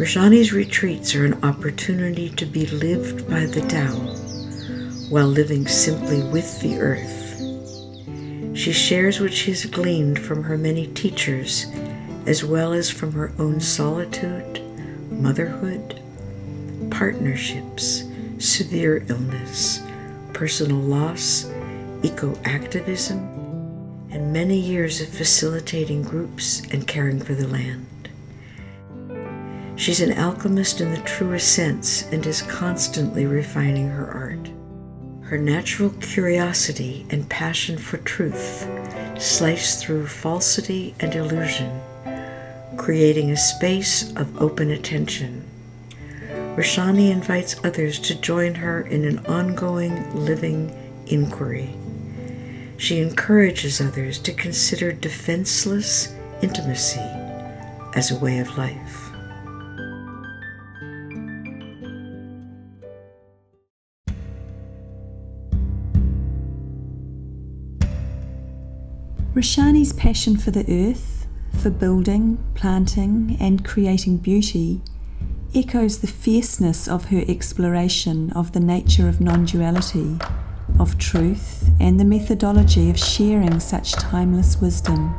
Rashani's retreats are an opportunity to be lived by the Tao while living simply with the earth. She shares what she has gleaned from her many teachers, as well as from her own solitude, motherhood, partnerships, severe illness, personal loss, eco-activism, and many years of facilitating groups and caring for the land. She's an alchemist in the truest sense and is constantly refining her art. Her natural curiosity and passion for truth slice through falsity and illusion, creating a space of open attention. Rashani invites others to join her in an ongoing living inquiry. She encourages others to consider defenseless intimacy as a way of life. Rashani's passion for the earth, for building, planting, and creating beauty echoes the fierceness of her exploration of the nature of non-duality, of truth, and the methodology of sharing such timeless wisdom.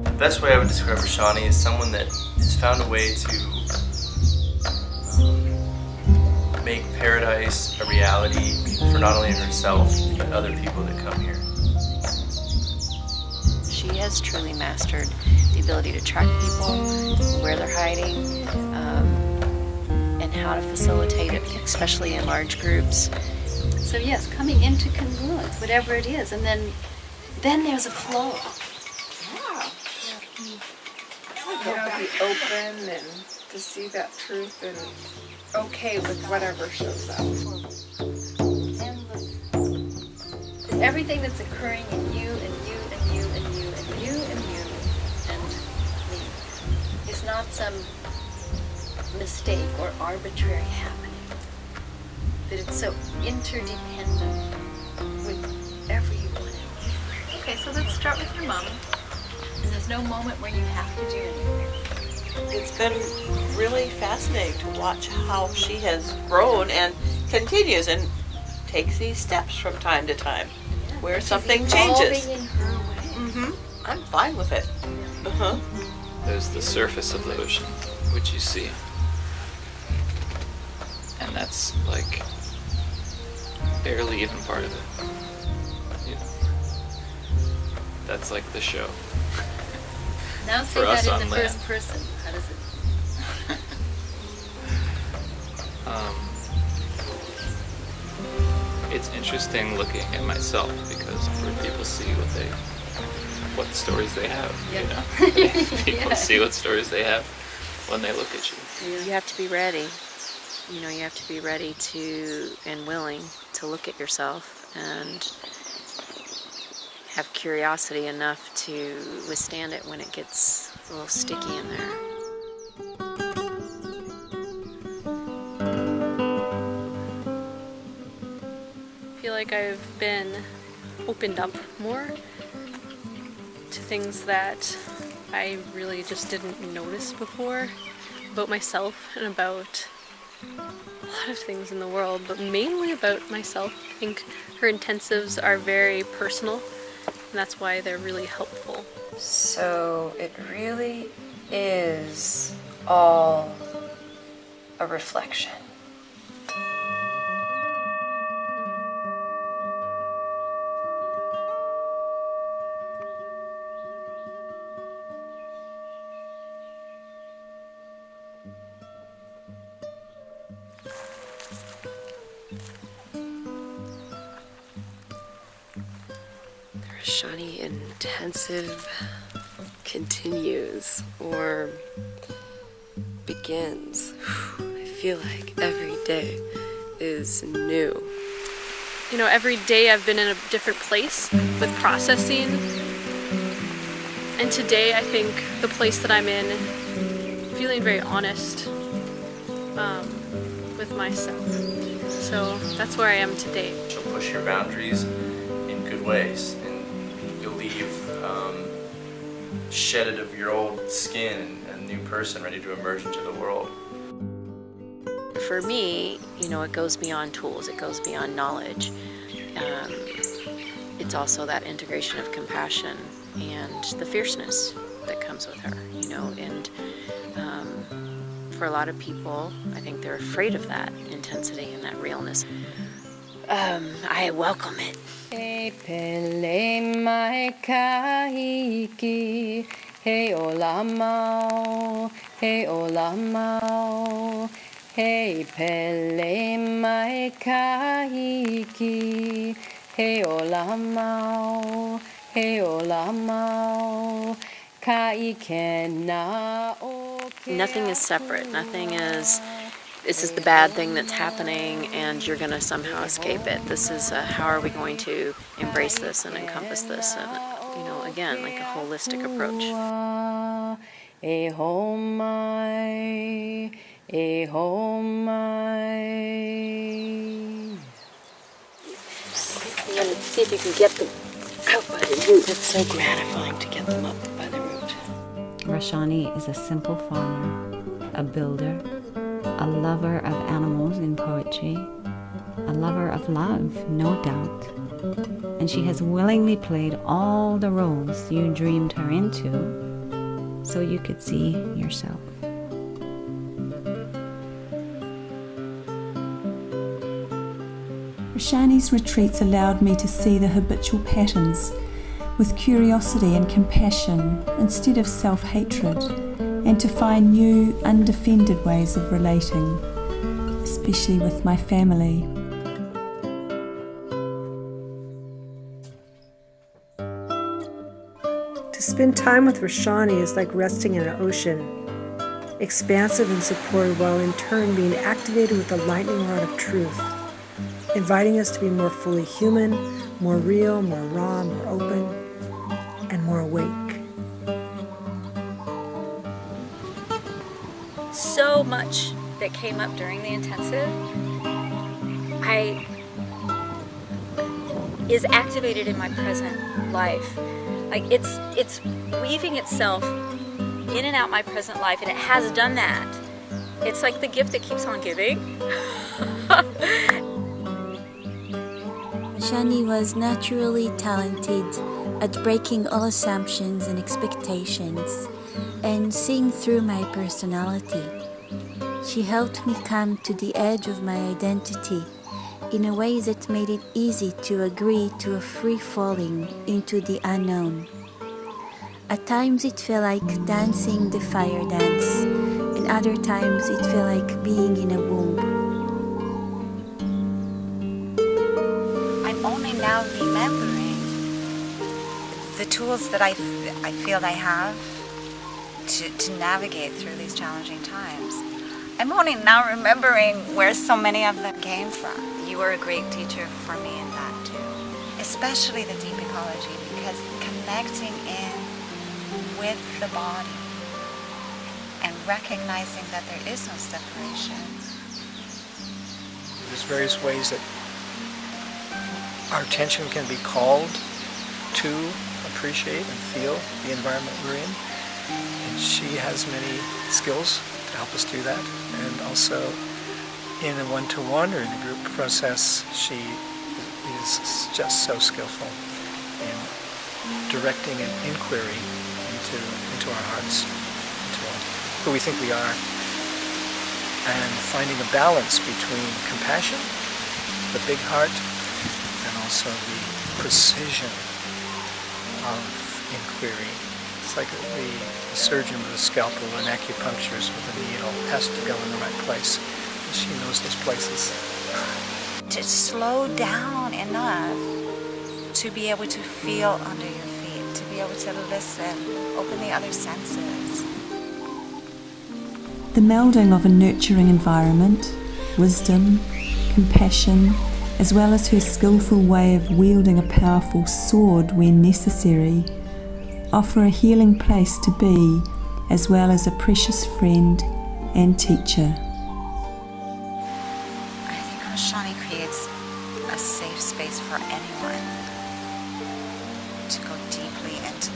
The best way I would describe Rashani is someone that has found a way to make paradise a reality for not only herself, but other people that come here. She has truly mastered the ability to track people, where they're hiding, and how to facilitate it, especially in large groups. So yes, coming into congruence, whatever it is, and then there's a flow. Be open and to see that truth and okay with whatever shows up. Endless. Everything that's occurring in you and you and you and you and you and you and me is not some mistake or arbitrary happening. That it's so interdependent with everyone else. Okay, so let's start with your mom. And there's no moment where you have to do anything. It's been really fascinating to watch how she has grown and continues and takes these steps from time to time, where something changes. In her way. I'm fine with it. There's the surface of the ocean, which you see. And that's like barely even part of it. You know, that's like the show. Now say For us that in the on first land. person. How does it? It's interesting looking at myself because where people see what stories they have, you know. People see what stories they have when they look at you. You have to be ready. You know, you have to be ready to and willing to look at yourself and have curiosity enough to withstand it when it gets a little sticky in there. I feel like I've been opened up more to things that I really just didn't notice before about myself and about a lot of things in the world, but mainly about myself. I think her intensives are very personal, and that's why they're really helpful. So it really is all a reflection. Rashani intensive continues or begins. I feel like every day is new. You know, every day I've been in a different place with processing. And today I think the place that I'm in, feeling very honest with with myself. So that's where I am today. She'll push your boundaries in good ways, and you'll leave shedded of your old skin and a new person ready to emerge into the world. For me, it goes beyond tools, it goes beyond knowledge. It's also that integration of compassion and the fierceness that comes with her, and for a lot of people, I think they're afraid of that intensity and that realness. I welcome it. Hey pele mai kahiki, hey olamau, hey olamau. Hey pele mai kahiki, hey olamau, hey olamau. Nothing is separate. This is the bad thing that's happening and you're going to somehow escape it. This is how are we going to embrace this and encompass this, and again, like a holistic approach. See if you can get them out by the root. It's so gratifying to get them up by the root. Rashani is a simple farmer, a builder, a lover of animals in poetry, a lover of love, no doubt. And she has willingly played all the roles you dreamed her into so you could see yourself. Rashani's retreats allowed me to see the habitual patterns with curiosity and compassion instead of self-hatred, and to find new, undefended ways of relating, especially with my family. To spend time with Rashani is like resting in an ocean, expansive and supported while in turn being activated with the lightning rod of truth, inviting us to be more fully human, more real, more raw, more open, and more awake. So much that came up during the intensive is activated in my present life. Like it's weaving itself in and out my present life, and it has done that. It's like the gift that keeps on giving. Rashani was naturally talented at breaking all assumptions and expectations and seeing through my personality. She helped me come to the edge of my identity in a way that made it easy to agree to a free falling into the unknown. At times it felt like dancing the fire dance, and other times it felt like being in a womb. I'm only now remembering the tools that I feel I have to navigate through these challenging times. I'm only now remembering where so many of them came from. You were a great teacher for me in that too. Especially the deep ecology, because connecting in with the body and recognizing that there is no separation. There's various ways that our attention can be called to appreciate and feel the environment we're in. And she has many skills to help us do that. And also in a one-to-one or in a group process, she is just so skillful in directing an inquiry into our hearts, into who we think we are, and finding a balance between compassion, the big heart, and also the precision of inquiry. It's like the surgeon with a scalpel or an acupuncturist with a needle has to go in the right place. And she knows those places. To slow down enough to be able to feel under your feet, to be able to listen, open the other senses. The melding of a nurturing environment, wisdom, compassion, as well as her skillful way of wielding a powerful sword when necessary, offer a healing place to be, as well as a precious friend and teacher.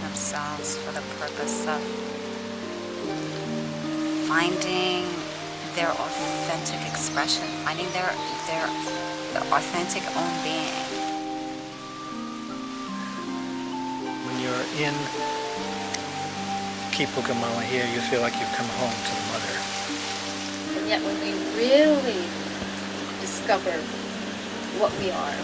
themselves for the purpose of finding their authentic expression, finding their authentic own being. When you're in Kipukamala here, you feel like you've come home to the mother. And yet when we really discover what we are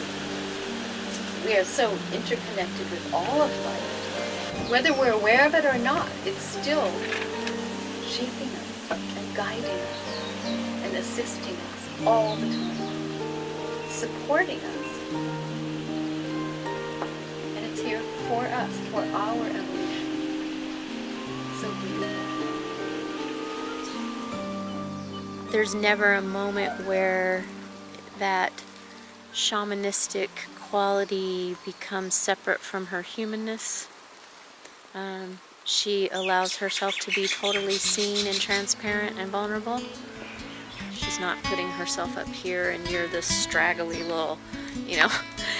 so interconnected with all of life. Whether we're aware of it or not, it's still shaping us and guiding us and assisting us all the time, supporting us. And it's here for us, for our evolution. So beautiful. There's never a moment where that shamanistic quality becomes separate from her humanness. She allows herself to be totally seen and transparent and vulnerable. She's not putting herself up here and you're this straggly little,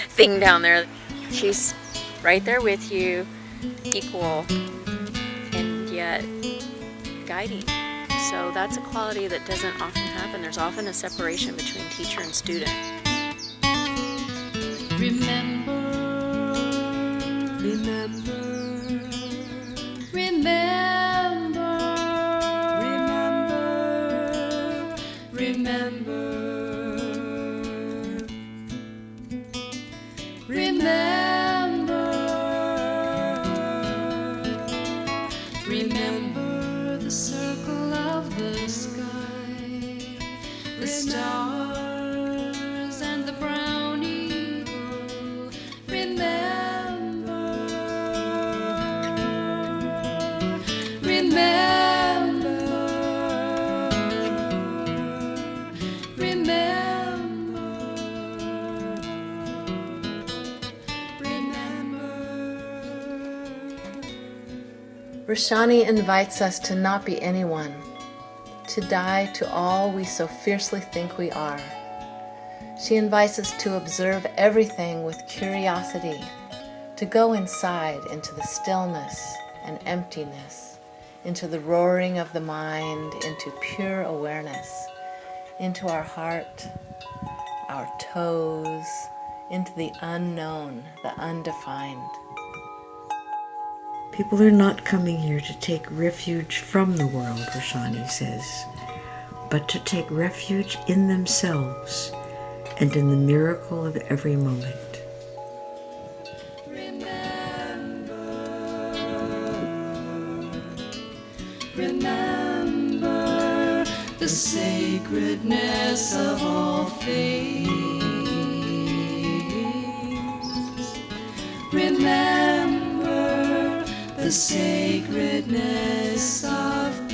thing down there. She's right there with you, equal, and yet guiding. So that's a quality that doesn't often happen. There's often a separation between teacher and student. Remember, remember the circle of the sky, the stars and the brown eagle. Remember, Rashani invites us to not be anyone, to die to all we so fiercely think we are. She invites us to observe everything with curiosity, to go inside into the stillness and emptiness, into the roaring of the mind, into pure awareness, into our heart, our toes, into the unknown, the undefined. People are not coming here to take refuge from the world, Rashani says, but to take refuge in themselves and in the miracle of every moment. Remember the sacredness of all things. Remember the sacredness of